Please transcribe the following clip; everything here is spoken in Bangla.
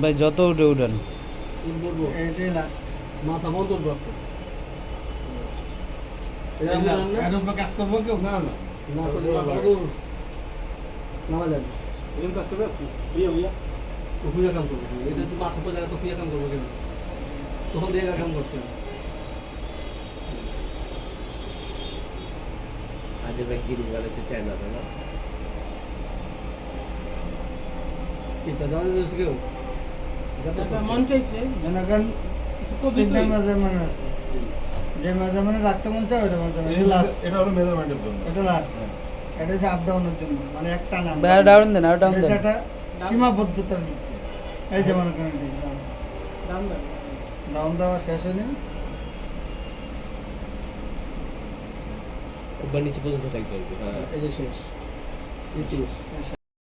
ভাই যত উঠে উঠেন এটাই লাস্ট মাথা বন্ধ করবো এর উপরে কাজ করবো কেউ না না না করলে মাথা বন্ধ নামা যাবে এরকম কাজ করবে হইয়া হইয়া হুইয়া কাম করবো এটা তো মাথা পর জায়গা তো হুইয়া কাম করবো কেন তখন দিয়ে কাম করতে হবে আজের এক জিনিস বানাইছে চায়না না কি তা জানা যাচ্ছে কেউ যাতে মন চাইছে মনে করেন কিছু কবি তিনটা মেজারমেন্ট আছে যে মেজারমেন্টে রাখতে মন চায় ওটা মেজারমেন্ট লাস্ট এটা হলো মেজারমেন্টের জন্য এটা লাস্ট এটা হচ্ছে আপ ডাউনের জন্য মানে একটা না ভাই আর ডাউন দেন আর ডাউন এটা দেন একটা সীমাবদ্ধতার ভিত্তি এই যে মনে করেন দাম দাম ডাউন দেওয়া শেষ হয়নি একবার নিচে পর্যন্ত টাইপ করবে এই যে শেষ ইতিহাস